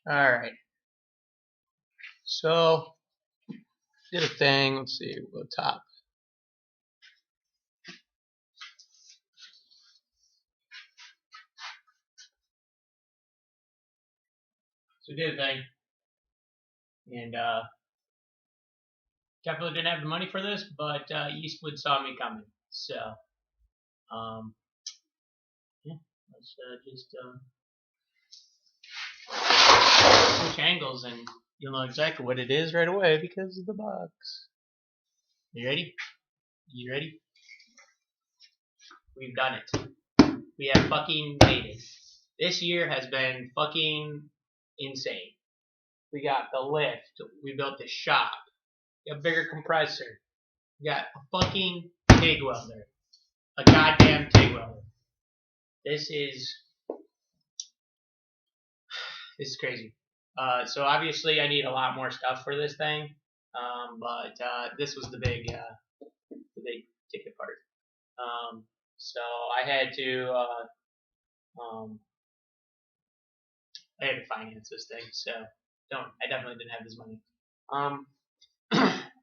Alright, so did a thing. Let's see, we'll go top. So we did a thing, and definitely didn't have the money for this, but Eastwood saw me coming. So, yeah, let's just switch angles, and you'll know exactly what it is right away because of the box. You ready? You ready? We've done it. We have fucking made it. This year has been fucking insane. We got the lift. We built the shop. We got a bigger compressor. We got a fucking TIG welder. A goddamn TIG welder. This is crazy. So obviously I need a lot more stuff for this thing. But this was the big ticket part. So I had to finance this thing. So I definitely didn't have this money.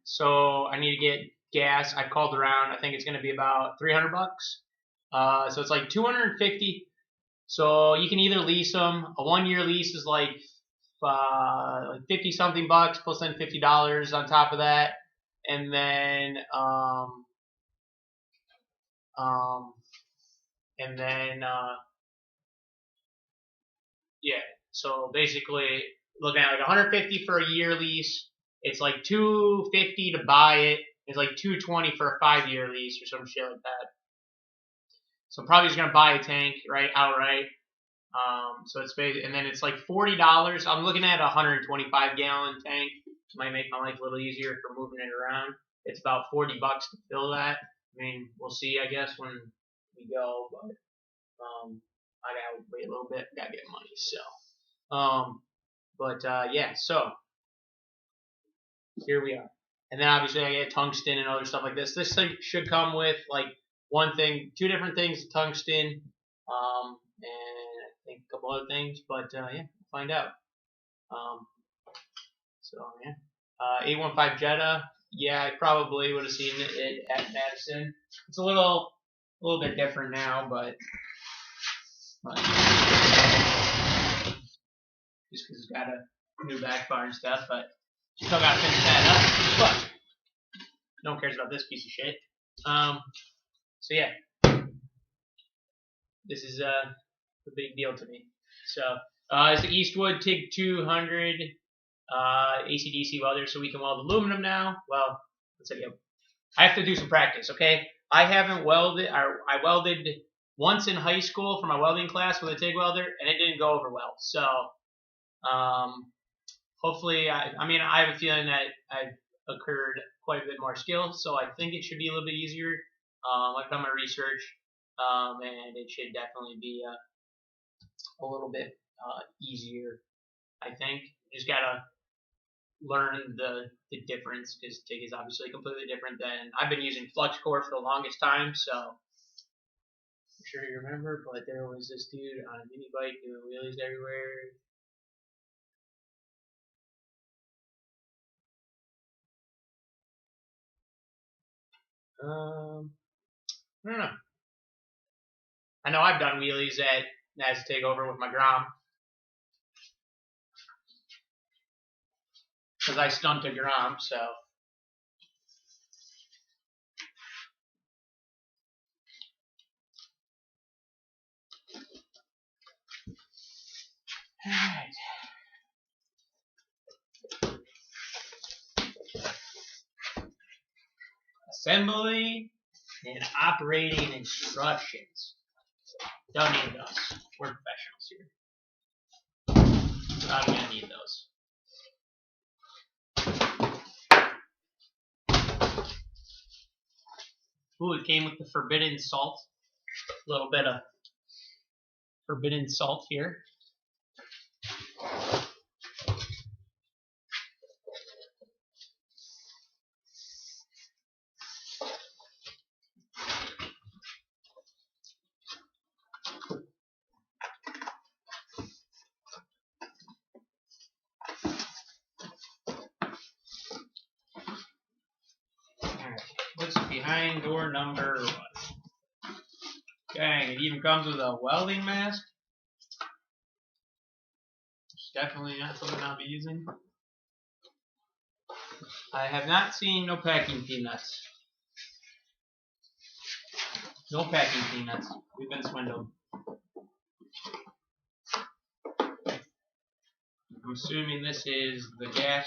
So I need to get gas. I called around. I think it's going to be about $300. So it's like 250. So you can either lease them. A 1-year lease is like 50 something bucks plus then $50 on top of that, and then yeah. So basically, looking at like 150 for a year lease. It's like 250 to buy it. It's like 220 for a 5-year lease or some shit like that. So I'm probably just gonna buy a tank outright. So it's basically, and then it's like $40. I'm looking at a 125 gallon tank. Might make my life a little easier for moving it around. It's about $40 to fill that. I mean, we'll see, I guess, when we go, but I gotta wait a little bit. Gotta get money, so. Yeah, so here we are. And then obviously I get tungsten and other stuff like this. This thing should come with like two different things, tungsten, and I think a couple other things, but yeah, we'll find out. So yeah, 815 Jetta. Yeah, I probably would have seen it at Madison. It's a little bit different now, but just because it's got a new back bar and stuff, but still got to finish that up. But no one cares about this piece of shit. So yeah, this is a big deal to me. So it's the Eastwood TIG 200 AC/DC welder, so we can weld aluminum now. Well, let's say I have to do some practice, okay? I haven't welded. I welded once in high school for my welding class with a TIG welder, and it didn't go over well. So hopefully, I mean, I have a feeling that I've accrued quite a bit more skill, so I think it should be a little bit easier. I've done my research, and it should definitely be a little bit easier. I think just gotta learn the difference, because TIG is obviously completely different than I've been using flux core for the longest time. So I'm sure you remember, but there was this dude on a mini bike doing wheelies everywhere. I don't know. I know I've done wheelies at NAS Takeover with my Grom, because I stunted Grom, so. Alright. Assembly and operating instructions. Don't need those. We're professionals here. We're not going to need those. Ooh, it came with the forbidden salt. A little bit of forbidden salt here. behind door number 1. Dang, it even comes with a welding mask. It's definitely not something I'll be using. I have not seen no packing peanuts. No packing peanuts. We've been swindled. I'm assuming this is the gas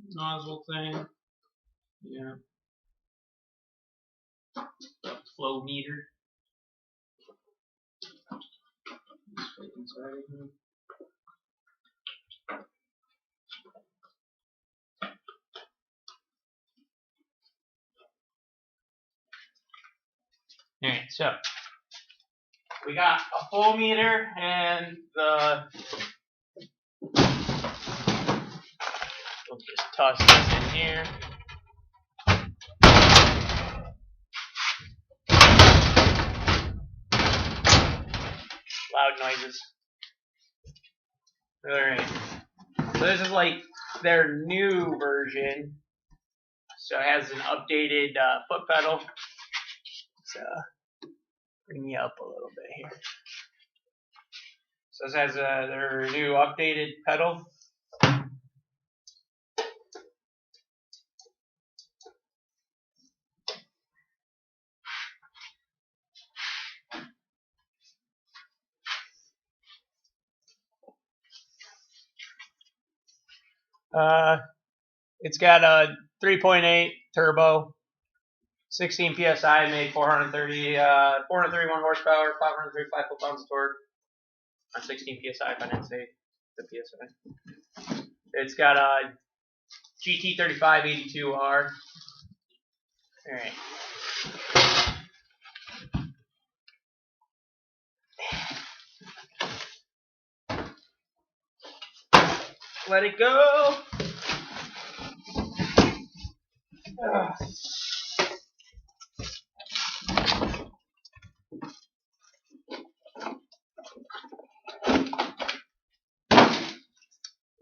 nozzle thing. Yeah. The flow meter. Inside here. Alright, so we got a flow meter and the. We'll just toss this in here. Loud noises. Alright. So this is like their new version. So it has an updated foot pedal. So bring me up a little bit here. So this has their new updated pedal. It's got a 3.8 turbo, 16 psi, made 431 horsepower, 535 foot-pounds of torque on 16 psi. If I didn't say the psi. It's got a GT3582R. All right. Let it go.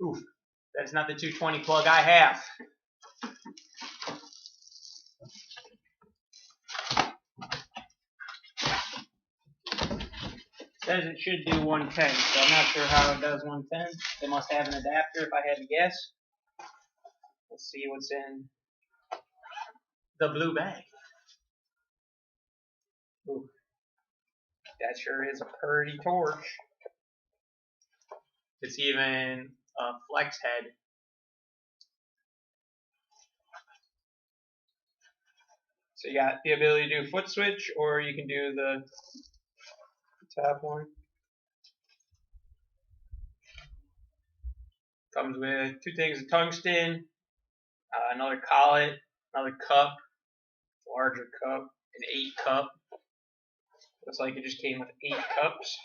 Oof, that's not the 220 plug I have. It says it should do 110, so I'm not sure how it does 110. They must have an adapter if I had to guess. Let's see what's in the blue bag. Ooh, that sure is a pretty torch. It's even a flex head. So you got the ability to do foot switch, or you can do the top one. Comes with 2 things of tungsten, another collet, another cup, larger cup, an 8 cup. Looks like it just came with 8 cups.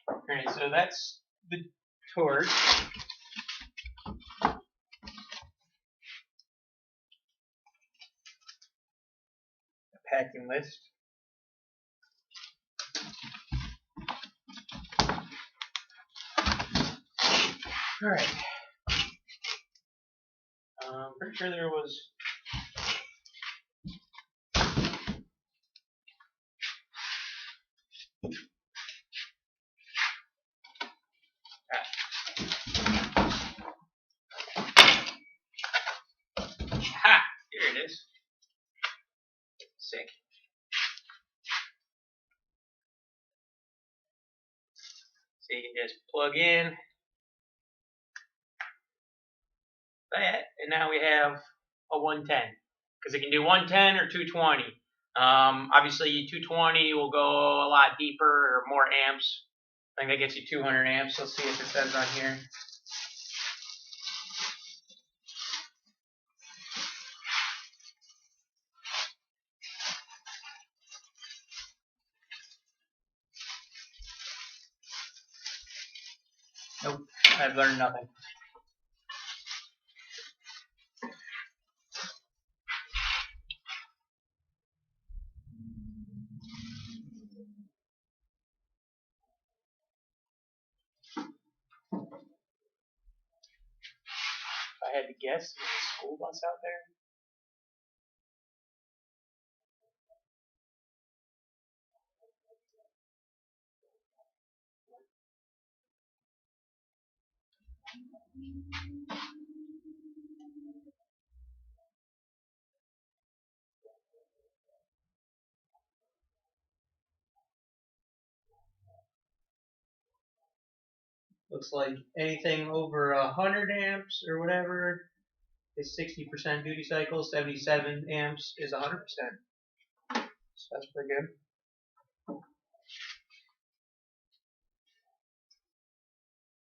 Alright, so that's the torch. A packing list. Alright. I'm pretty sure there was. Ha! Here it is. Sick. So you can just plug in that, and now we have a 110. Because it can do 110 or 220. Obviously, 220 will go a lot deeper or more amps. I think that gets you 200 amps. Let's see if it says on here. Nope, I've learned nothing. I had to guess, there's a school bus out there. Looks like anything over 100 amps or whatever is 60% duty cycle. 77 amps is 100%. So that's pretty good.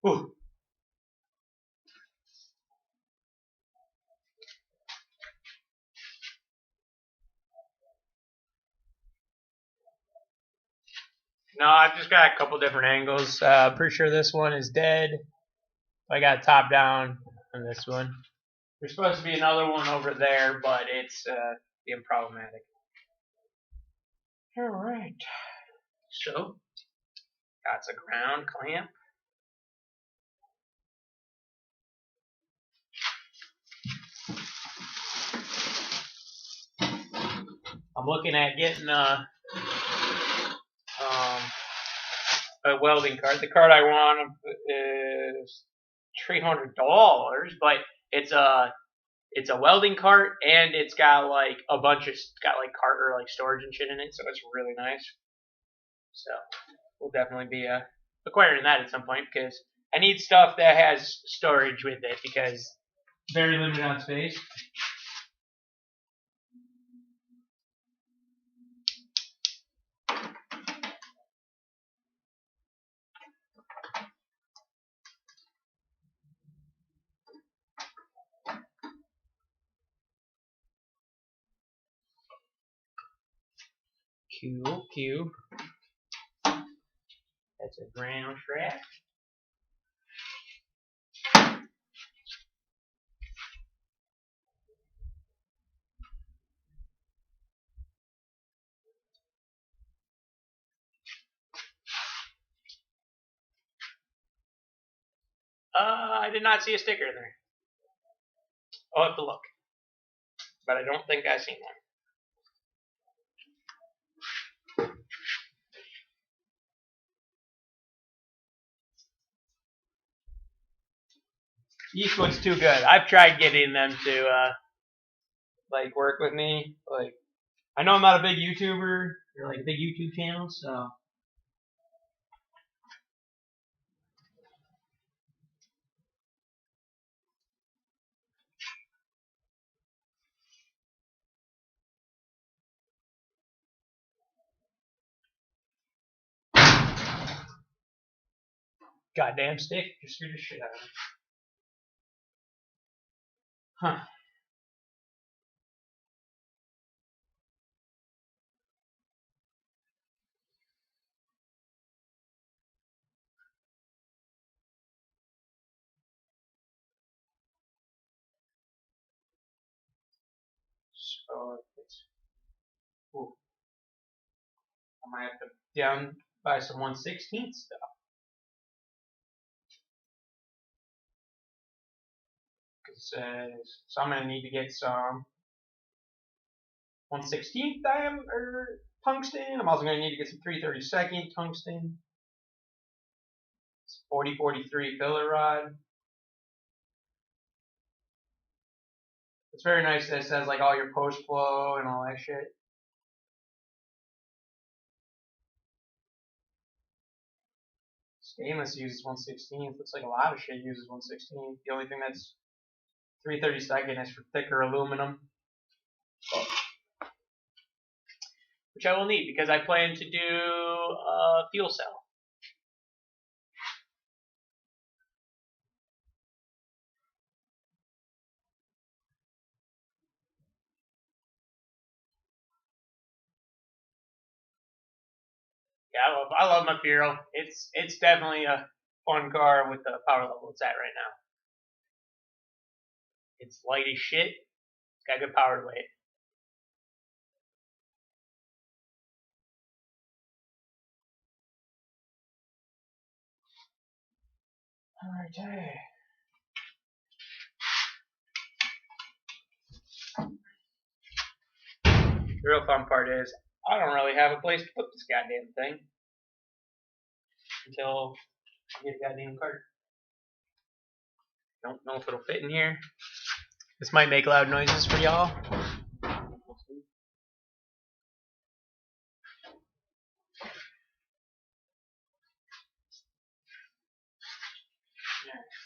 Ooh. No, I've just got a couple different angles. Pretty sure this one is dead. I got top down on this one. There's supposed to be another one over there, but it's being problematic. All right. So, got a ground clamp. I'm looking at getting a welding cart. The cart I want is $300, but it's a welding cart and it's got like a bunch of cart or like storage and shit in it, so it's really nice. So we'll definitely be acquiring that at some point because I need stuff that has storage with it because very limited on space. Cool. That's a ground strap. I did not see a sticker in there. I'll have to look. But I don't think I've seen one. Eastwood's too good. I've tried getting them to like work with me. Like, I know I'm not a big YouTuber or like a big YouTube channel, so goddamn stick just screwed the shit out of me. Huh. So it's, ooh, I might have to down buy some 1/16 stuff. So I'm gonna need to get some 1/16 diameter tungsten. I'm also gonna need to get some 3/32 tungsten. 4043 filler rod. It's very nice that it says like all your post flow and all that shit. Stainless uses 1/16. Looks like a lot of shit uses 1/16. The only thing that's 3/32 is for thicker aluminum, which I will need because I plan to do a fuel cell. Yeah, I love my Firo. It's definitely a fun car with the power level it's at right now. It's light as shit. It's got good power to weight. Alright, The real fun part is I don't really have a place to put this goddamn thing until I get a goddamn cart. Don't know if it'll fit in here. This might make loud noises for y'all.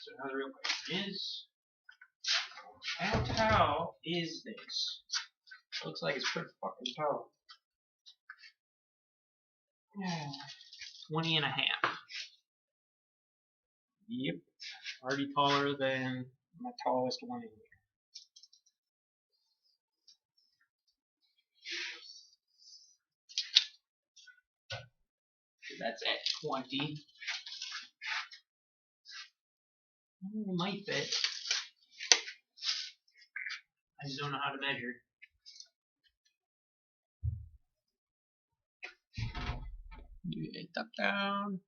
So now the real question is, how tall is this? Looks like it's pretty fucking tall. 20 and a half. Yep. Already taller than my tallest one in here. So that's at 20. It might fit. I just don't know how to measure. Do it up, down.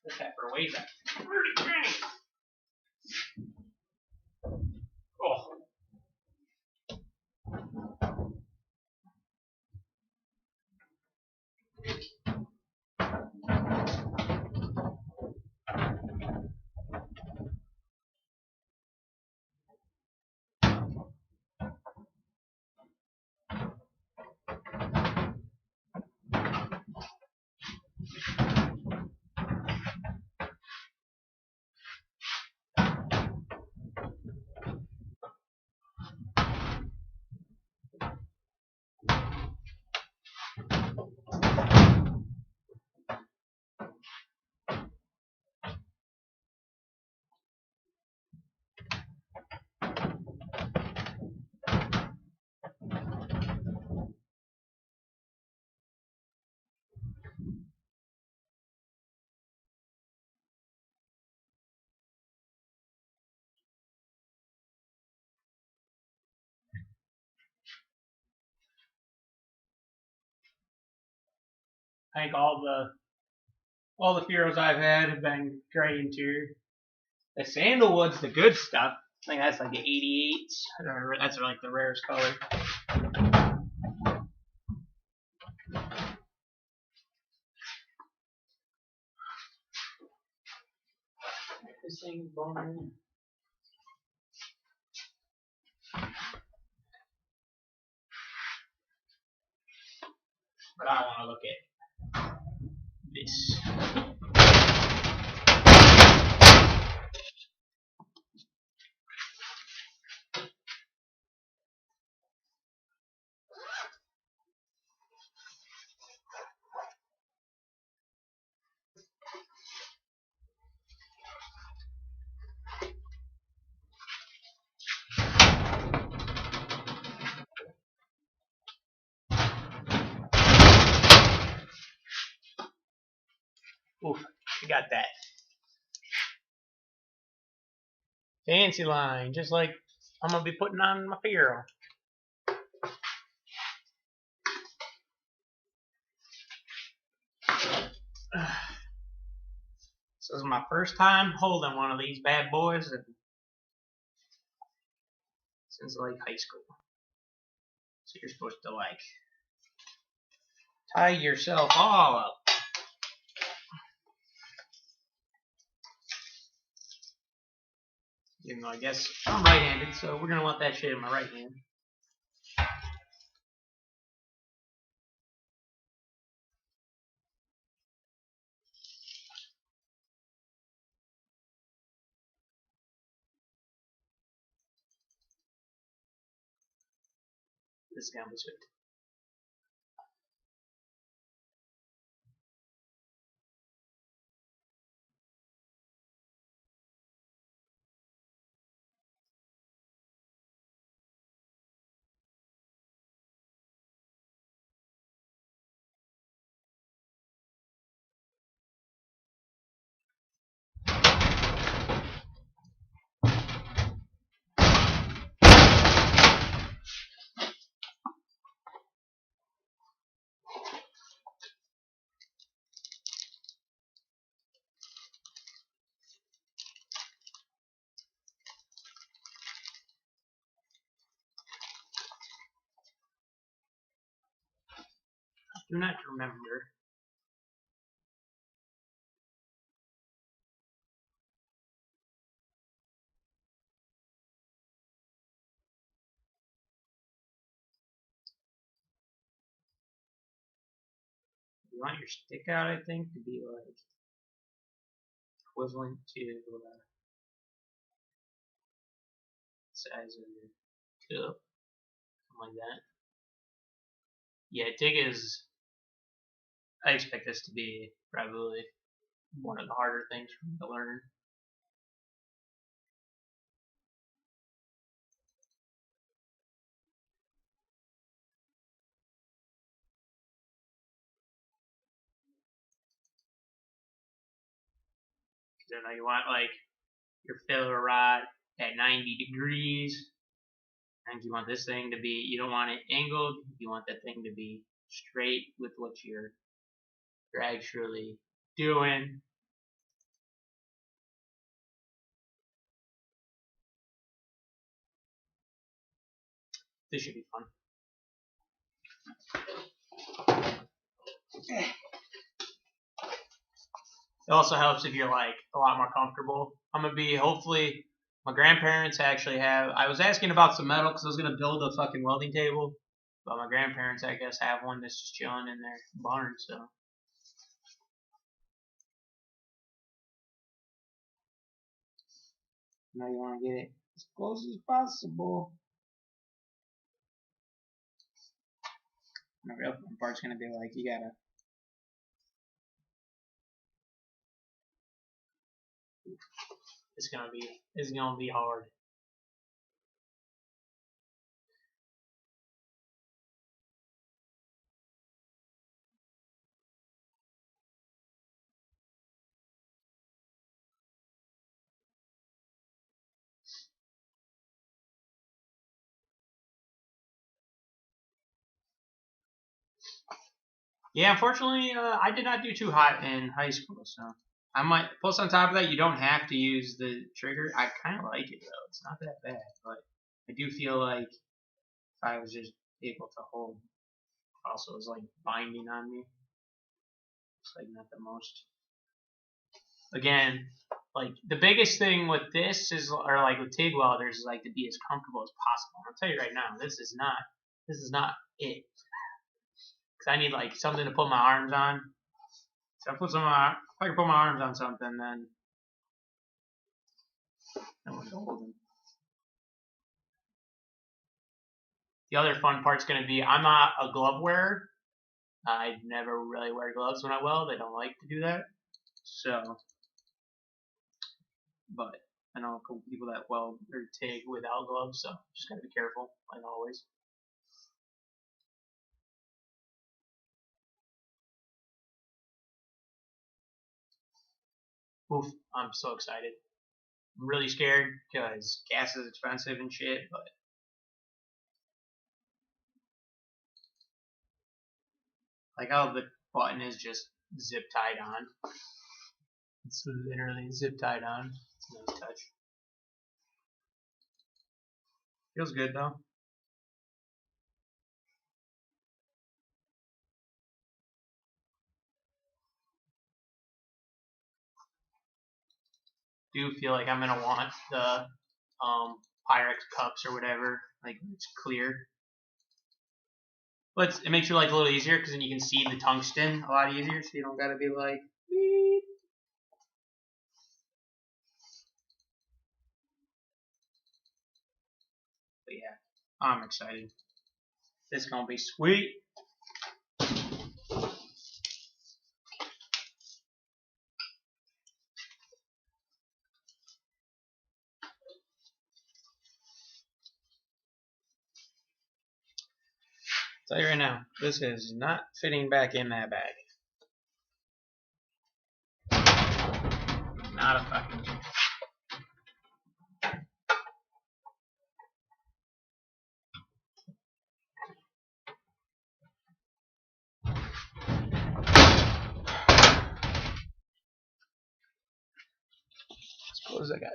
This heifer weighs at 30 grams. Oh. I think all the Furos I've had have been gray interior. The sandalwood's the good stuff. I think that's like the 88s. That's like the rarest color. This thing's born. But I want to look at this. Oof, you got that. Fancy line, just like I'm going to be putting on my Firo. This is my first time holding one of these bad boys since like high school. So you're supposed to like tie yourself all up. Even though I guess I'm right-handed, so we're gonna want that shit in my right hand. This is gonna be sweet. Do not remember. You want your stick out, I think, to be like equivalent to size of your cup, something like that. Yeah, TIG is. I expect this to be probably one of the harder things for me to learn. You know, you want like your filler rod at 90 degrees, and you want this thing to be. You don't want it angled. You want that thing to be straight with what you're actually doing. This should be fun. It also helps if you're like a lot more comfortable. I'm gonna be hopefully. My grandparents actually have. I was asking about some metal because I was gonna build a fucking welding table, but my grandparents, I guess, have one that's just chilling in their barn. So now you want to get it as close as possible. And the real fun part's gonna be like you gotta. It's gonna be hard. Yeah, unfortunately, I did not do too hot in high school, so I might. Plus, on top of that, you don't have to use the trigger. I kind of like it though; it's not that bad. But I do feel like if I was just able to hold, also is like binding on me. It's like not the most. Again, like the biggest thing with this is, or like with TIG welders, is like to be as comfortable as possible. I'll tell you right now, this is not it. Because I need like something to put my arms on. So if I can put my arms on something, then we're golden. The other fun part's going to be I'm not a glove wearer. I never really wear gloves when I weld. I don't like to do that. So, but I know a couple people that weld or TIG without gloves, so just gotta be careful, like always. Oof, I'm so excited. I'm really scared because gas is expensive and shit, but like how the button is just zip tied on. It's literally zip tied on. It's a nice touch. Feels good though. Do feel like I'm gonna want the Pyrex cups or whatever. Like it's clear. But it makes your life a little easier because then you can see the tungsten a lot easier, so you don't gotta be like beep. But yeah, I'm excited. This is gonna be sweet. I'll tell you right now, this is not fitting back in that bag. Not a fucking chance. Suppose I got.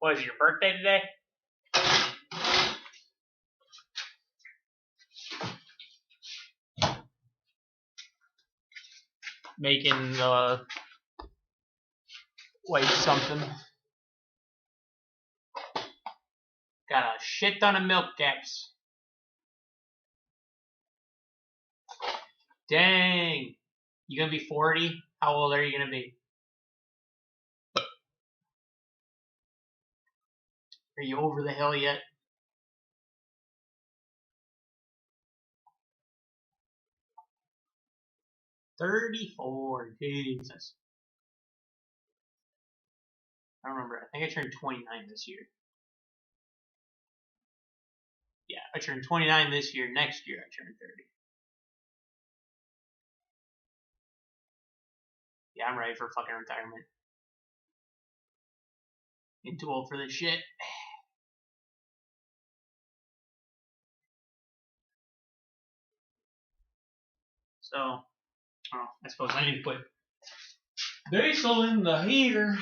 What is it, your birthday today? Making like something. Got a shit ton of milk caps. Dang. You gonna be 40? How old are you gonna be? Are you over the hill yet? $34. Jesus. I don't remember. I think I turned 29 this year. Yeah, I turned 29 this year. Next year I turned 30. Yeah, I'm ready for fucking retirement. Getting too old for this shit. So, I suppose I need to put diesel in the heater.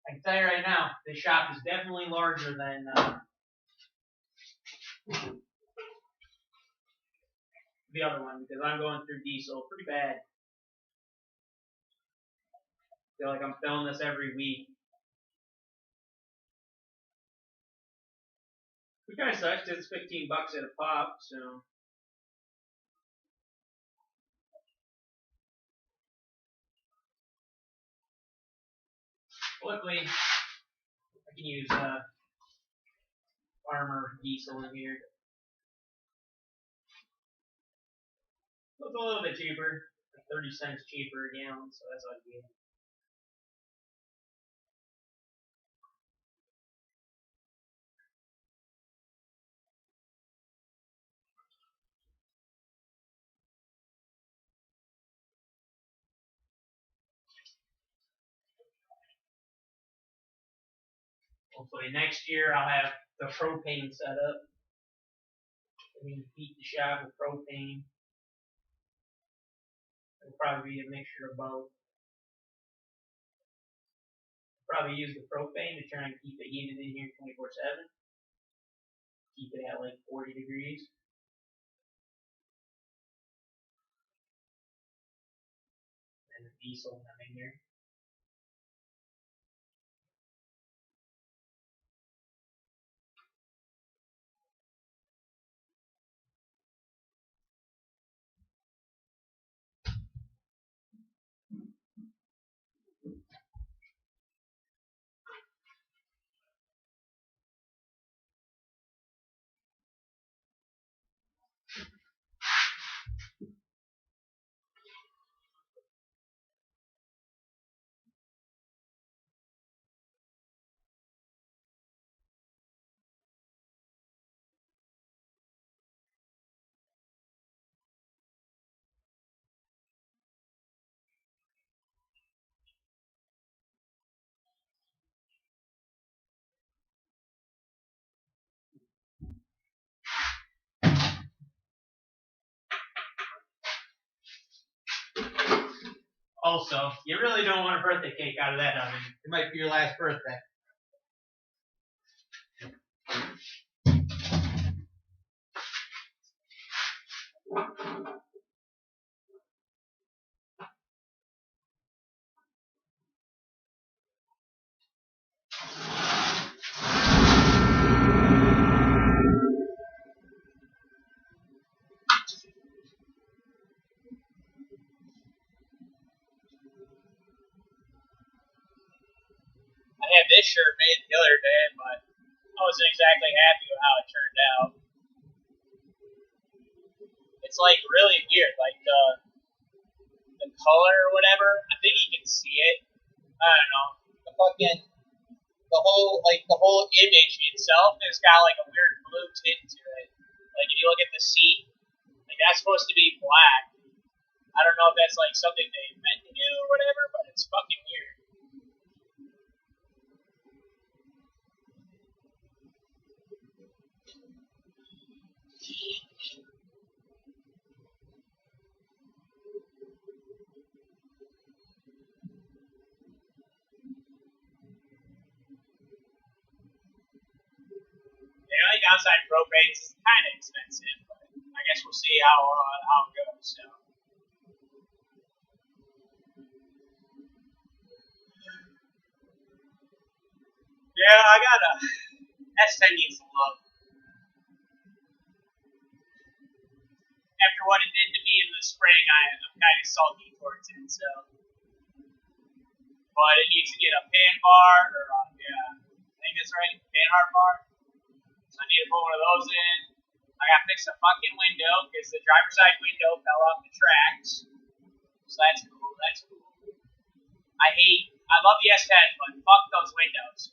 I can tell you right now, this shop is definitely larger than the other one because I'm going through diesel pretty bad. I feel like I'm filling this every week. Which kind of sucks because it's $15 at a pop, so. Luckily, I can use farmer diesel in here. So it's a little bit cheaper, like 30 cents cheaper a gallon, so that's all good. Hopefully next year I'll have the propane set up. I mean, heat the shop with propane. It'll probably be a mixture of both. Probably use the propane to try and keep it heated in here 24/7. Keep it at like 40 degrees. And the diesel in here. Also, you really don't want a birthday cake out of that oven. It might be your last birthday. I had this shirt made the other day, but I wasn't exactly happy with how it turned out. It's like really weird, like the color or whatever. I think you can see it. I don't know. The whole image itself has got like a weird blue tint to it. Like if you look at the seat, like that's supposed to be black. I don't know if that's like something they meant to do or whatever, but it's fucking weird. The downside propane is kind of expensive, but I guess we'll see how it goes. So. Yeah, I got a S10 needs some love. After what it did to me in the spring, I'm kind of salty towards it. So, but it needs to get a pan bar, or yeah, I think that's right, pan bar. So I need to put one of those in. I got to fix the fucking window because the driver's side window fell off the tracks. So that's cool. That's cool. I love the S10, but fuck those windows.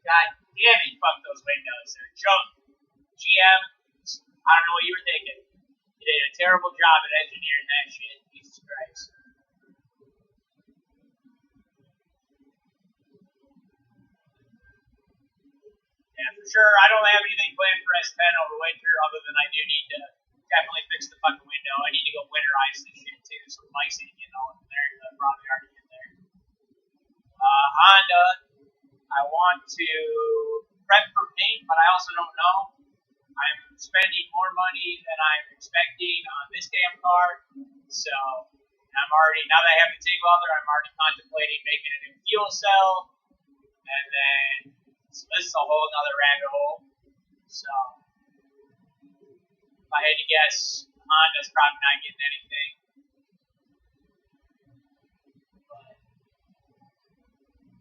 God damn it, fuck those windows. They're junk. GM, I don't know what you were thinking. You did a terrible job at engineering that shit. Jesus Christ. Yeah, for sure. I don't have anything planned for S10 over winter other than I do need to definitely fix the fucking window. I need to go winterize this shit too, so lights ain't getting all in there. Probably already in there. Honda, I want to prep for paint, but I also don't know. I'm spending more money than I'm expecting on this damn car, so I'm already, now that I have the TIG welder, I'm already contemplating making a new fuel cell, and then, so this is a whole other rabbit hole. So, if I had to guess, Honda's probably not getting anything. But,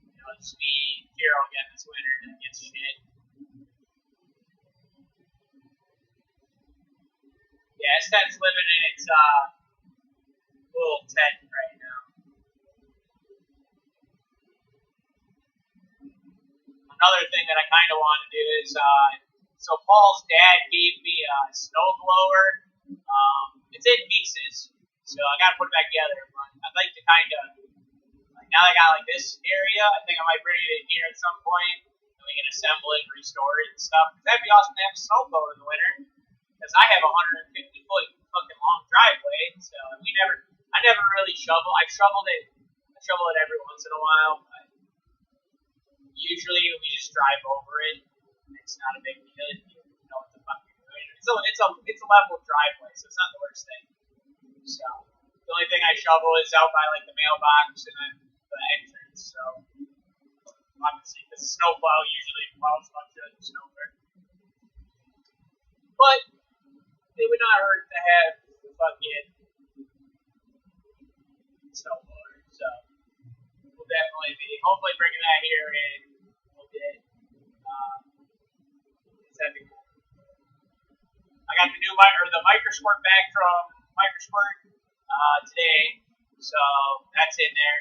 you know, it's me, Hero again this winter, didn't get shit. Yeah, S10's living in its little tent right now. Another thing that I kind of want to do is, so Paul's dad gave me a snow blower. It's in pieces, so I got to put it back together. But I'd like to kind of, like now I got like this area, I think I might bring it in here at some point. and we can assemble it and restore it and stuff. Because that'd be awesome to have a snowblower in the winter. Because I have a 150-foot fucking long driveway, so I never really shovel. I shovel it every once in a while, but usually we just drive over it. It's not a big deal. You know what the fuck you're doing. It's a level driveway, so it's not the worst thing. So the only thing I shovel is out by like the mailbox and then the entrance. So obviously, because the snowplow usually plows a bunch of snow there. But it would not hurt to have the fucking snowblower. So we'll definitely be hopefully bringing that here in a little bit. That'd be cool. I got the microsquirt back from Microsquirt today, so that's in there.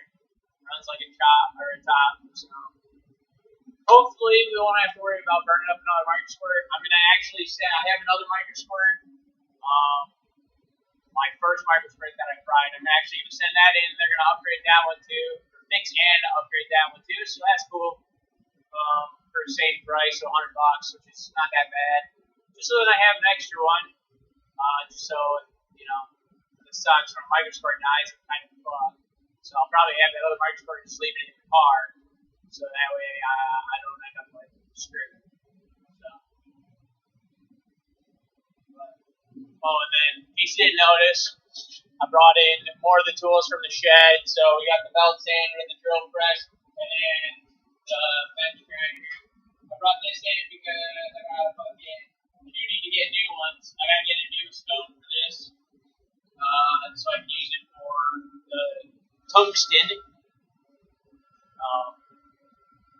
Runs like a top. So hopefully we won't have to worry about burning up another microsquirt. I'm gonna actually say I have another microsquirt. My first microsquirt that I fried. I'm actually gonna send that in. They're gonna upgrade that one too, or fix and upgrade that one too. So that's cool. For the same price, so $100, which is not that bad. Just so that I have an extra one, just so the sucks from microsquirt dies, I'm kind of fucked. So I'll probably have that other microsquirt just leave it in the car, so that way I don't end up like screwed. So, and then in case you didn't notice, I brought in more of the tools from the shed. So we got the belt sander and the drill press, and then the bench grinder. I brought this in because I gotta you need to get new ones. I gotta get a new stone for this, so I can use it for the tungsten.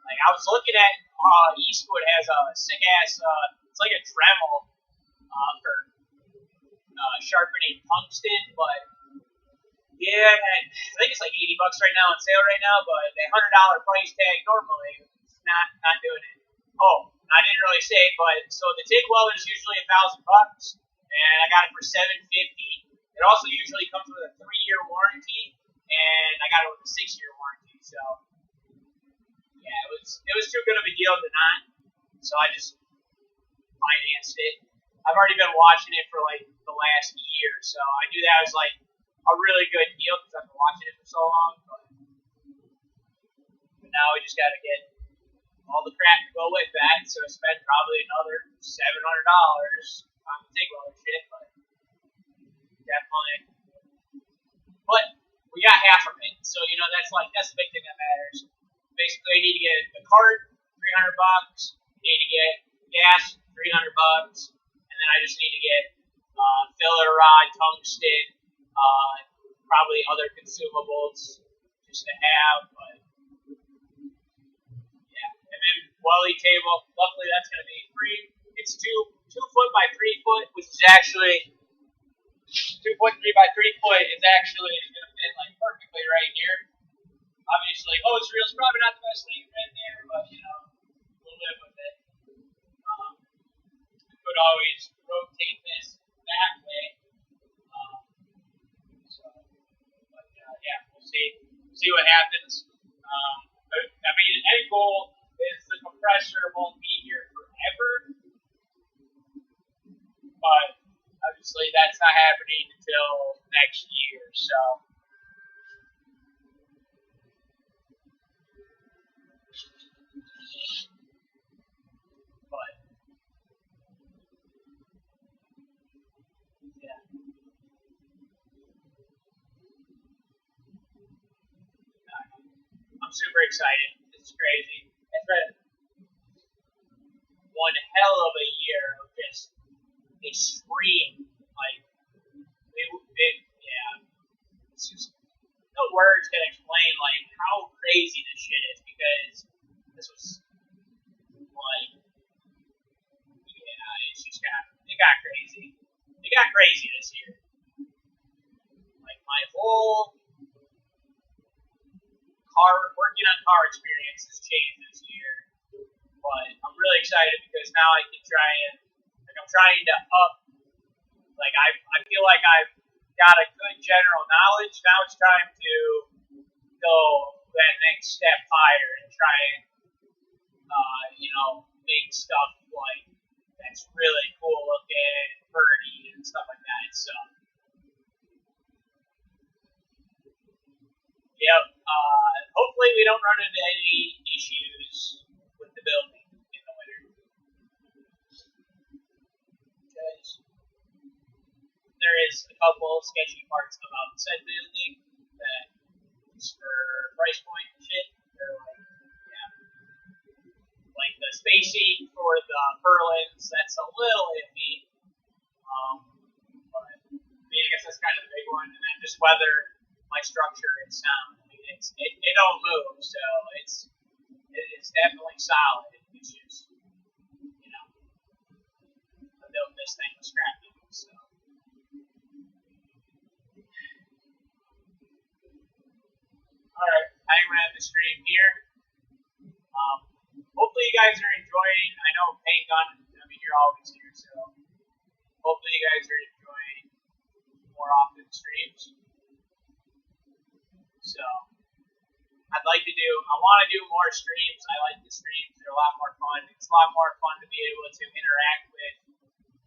Like I was looking at Eastwood has a sick ass. It's like a Dremel for sharpening tungsten, but yeah, I think it's like $80 right now on sale right now. But the $100 price tag normally is not doing it. Oh, I didn't really say, but so the TIG welder is usually $1,000, and I got it for $750. It also usually comes with a 3-year warranty, and I got it with a 6-year warranty. So yeah, it was too good of a deal to not. So I just financed it. I've already been watching it for like the last year, so I knew that was like a really good deal because I've been watching it for so long. But now we just got to get all the crap to go with that, so I spent probably another $700 on the TIG welder shit, but definitely. But we got half of it, so that's the big thing that matters. Basically, I need to get the cart, $300. I need to get gas, $300, and then I just need to get filler rod, tungsten, probably other consumables just to have, but. Welly table. Luckily, that's going to be free. It's 2 foot by 3 foot, which is actually 2 foot 3 by 3 foot is actually going to fit like perfectly right here. Obviously, it's real. It's probably not the best thing right there, but we'll live with it. We could always rotate this that way. Yeah, we'll see what happens. I mean, end goal is the compressor won't be here forever, but obviously that's not happening until next year, so. But, yeah. I'm super excited. It's crazy. It's been one hell of a year of just extreme, like, it's just, no words can explain, like, how crazy this shit is, because this was, like, it got crazy. It got crazy this year. Like, my whole working on car experience has changed this year, but I'm really excited because now I can I'm trying to up, like I feel like I've got a good general knowledge. Now it's time to go that next step higher and try and make stuff like that's really cool looking, pretty, and stuff like that. So, yep. Hopefully, we don't run into any issues with the building in the winter. Because there is a couple sketchy parts about said building that, for price point and shit, they're like, yeah. Like the spacing for the purlins, that's a little iffy. But I guess that's kind of the big one. And then just whether my structure and sound. I mean, it don't move, so it's definitely solid. It's just, I built this thing with scrap metal, so. Alright, I'm gonna end the stream here. Hopefully you guys are enjoying. I know Paint Gun, you're always here, so hopefully you guys are enjoying more often streams. So, I want to do more streams. I like the streams. They're a lot more fun. It's a lot more fun to be able to interact with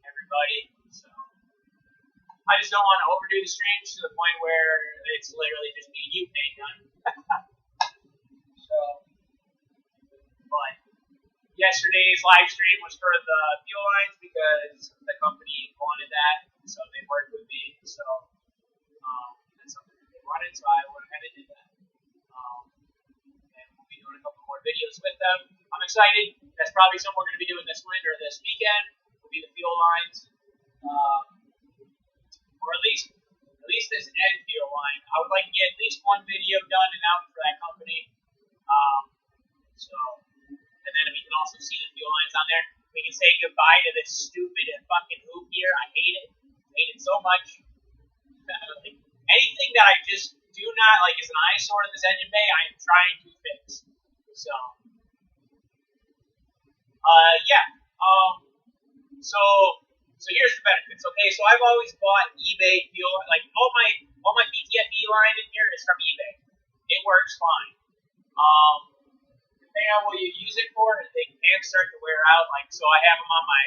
everybody. So, I just don't want to overdo the streams to the point where it's literally just me and you, Paint Gun. So, but yesterday's live stream was for the fuel lines because the company wanted that, so they worked with me. So, that's something that they wanted, so I went ahead and did that. And we'll be doing a couple more videos with them. I'm excited. That's probably something we're going to be doing this winter, this weekend. Will be the fuel lines, or at least this end fuel line. I would like to get at least one video done and out for that company. And then we can also see the fuel lines on there. We can say goodbye to this stupid and fucking hoop here. I hate it. I hate it so much. Anything that I just do not like is an eyesore in this engine bay, I am trying to fix. So, yeah. So here's the benefits. Okay, so I've always bought eBay fuel. Like all my PTFE line in here is from eBay. It works fine. Depending on what you use it for, they can start to wear out. Like, so I have them on my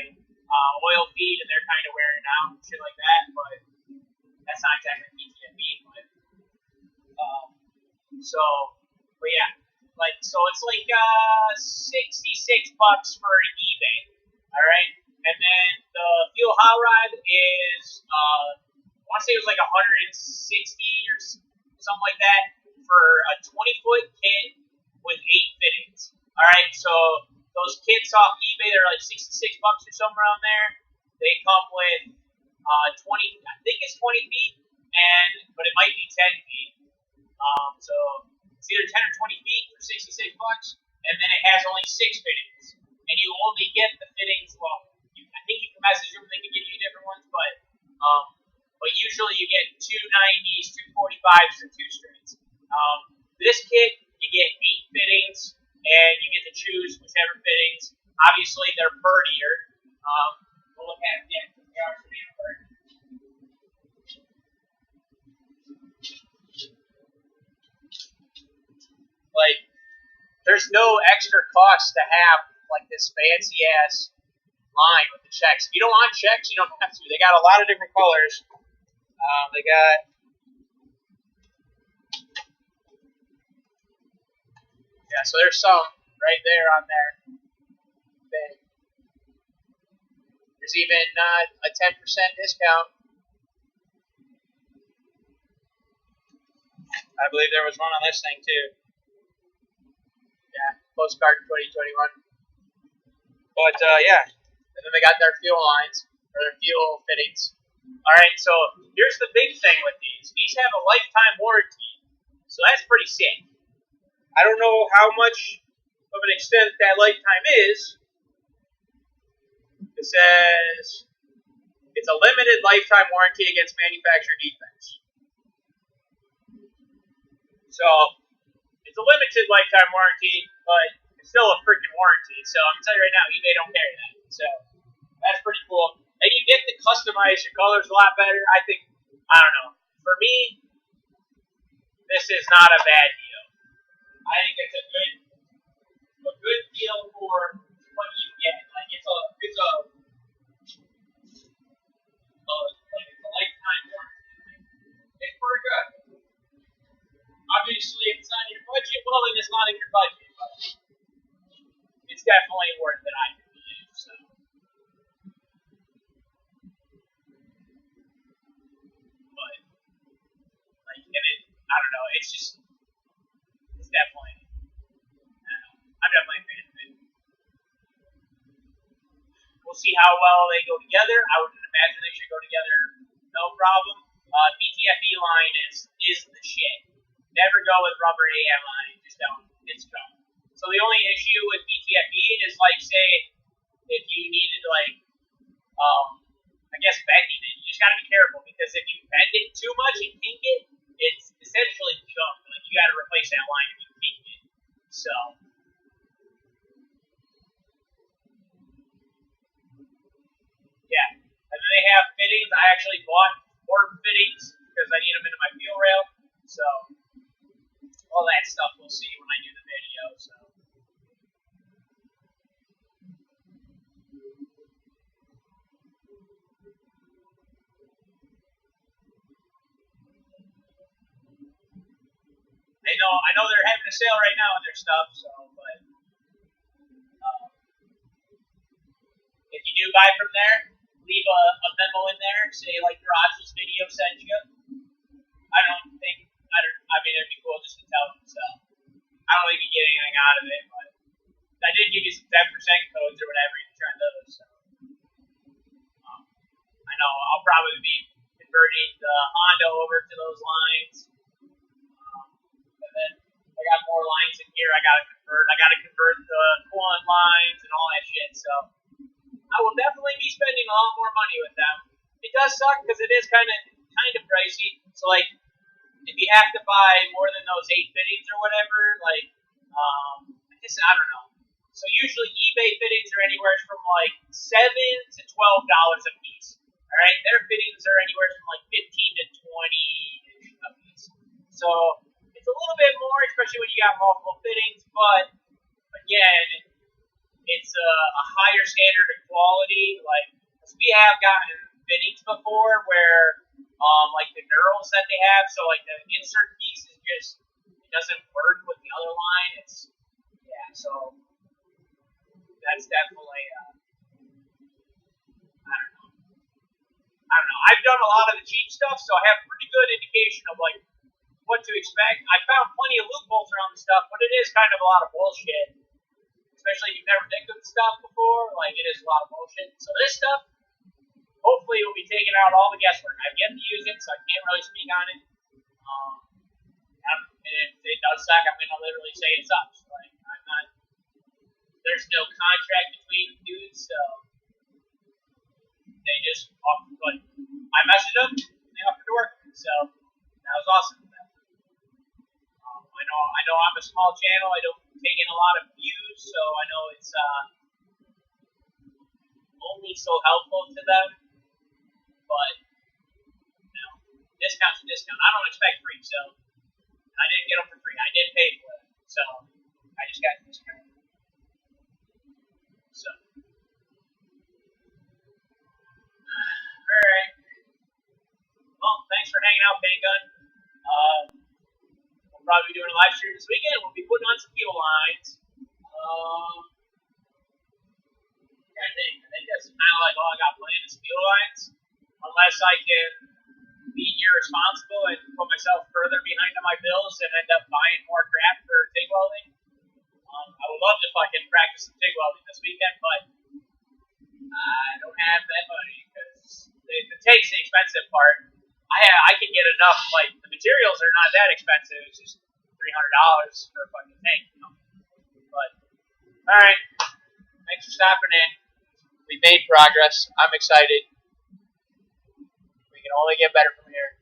oil feed, and they're kind of wearing out and shit like that. But that's not exactly PTFE. But yeah, so it's like $66 for an eBay. All right, and then the fuel hot rod is I want to say it was like 160 or something like that for a 20-foot kit with 8 fittings. All right, so those kits off eBay, they're like $66 or somewhere around there. They come with 20, I think it's 20 feet, but it might be 10 feet. So it's either 10 or 20 feet for $66, and then it has only 6 fittings, and you only get the fittings. Well, I think you can message them; they can give you different ones, but usually you get 290s, 245s, and 2 straights. This kit, you get 8 fittings, and you get to choose whichever fittings. Obviously, they're birdier. We'll look at it again. They are pretty bird. Like, there's no extra cost to have like this fancy ass line with the checks. If you don't want checks, you don't have to. They got a lot of different colors. They got so there's some right there on there. There's even a 10% discount. I believe there was one on this thing too. Yeah, postcard 2021. But yeah, and then they got their fuel lines or their fuel fittings. All right, so here's the big thing with these. These have a lifetime warranty, so that's pretty sick. I don't know how much of an extent that lifetime is. It says it's a limited lifetime warranty against manufacturer defects. So it's a limited lifetime warranty, but it's still a freaking warranty. So I'm gonna tell you right now, eBay don't carry that. So that's pretty cool. And you get to customize your colors a lot better. I don't know. For me, this is not a bad deal. I think it's a good deal for it's not in your budget, but it's definitely worth it, I believe. So, but like, and it, I don't know, it's just, it's definitely, I don't know, I'm definitely a fan of it. We'll see how well they go together. I would imagine they should go together no problem. BTFE line is the shit. Never go with rubber AM line. Just don't. It's dumb. So the only issue with BTFE is like, say, if you needed I guess bending it, you just gotta be careful because if you bend it too much and kink it, it's essentially junk. Like you gotta replace that line if you kink it. So. Yeah. And then they have fittings. I actually bought more fittings because I need them into my fuel rail. So all that stuff we'll see when I do the video. So I know they're having a sale right now on their stuff. So, but if you do buy from there, leave a memo in there, say like Garageless video sent you. I mean, it'd be cool just to tell them. So I don't think you get anything out of it, but I did give you some 10% codes or whatever you can try those. So I know I'll probably be converting the Honda over to those lines, and then I got more lines in here. I gotta convert the coolant lines and all that shit. So I will definitely be spending a lot more money with them. It does suck because it is kind of pricey. So like, if you have to buy more than those 8 fittings or whatever, like, I guess I don't know. So usually eBay fittings are anywhere from like $7 to $12 a piece. All right, their fittings are anywhere from like 15 to 20 a piece. So it's a little bit more, especially when you got multiple fittings. But again, it's a higher standard of quality. Like, we have gotten fittings before where, like the knurls that they have, so like the insert piece is just, it doesn't work with the other line. So that's definitely, I don't know. I've done a lot of the cheap stuff, so I have a pretty good indication of like what to expect. I found plenty of loopholes around the stuff, but it is kind of a lot of bullshit. Especially if you've never picked up stuff before, like it is a lot of bullshit. So this stuff, hopefully, will be taking out all the guesswork. I've yet to use it, so I can't really speak on it. And if it does suck, I'm gonna literally say it sucks. Like I'm not. There's no contract between dudes, so they just offered. Like I messaged them, and they offered to work. So that was awesome. I know I'm a small channel. I don't take in a lot of views, so I know it's only so helpful to them. But discount's a discount. I don't expect free, so I didn't get them for free. I did pay for it, so I just got a discount. So, all right. Well, thanks for hanging out, Paint Gun. We'll probably be doing a live stream this weekend. We'll be putting on some fuel lines. I think that's kind of like all I got planned is fuel lines. Unless I can be irresponsible and put myself further behind on my bills and end up buying more crap for TIG welding. I would love to fucking practice some TIG welding this weekend, but I don't have that money because the TIG's the expensive part. I can get enough, like, the materials are not that expensive. It's just $300 for a fucking tank, you know. But, alright. Thanks for stopping in. We made progress. I'm excited. We can only get better from here.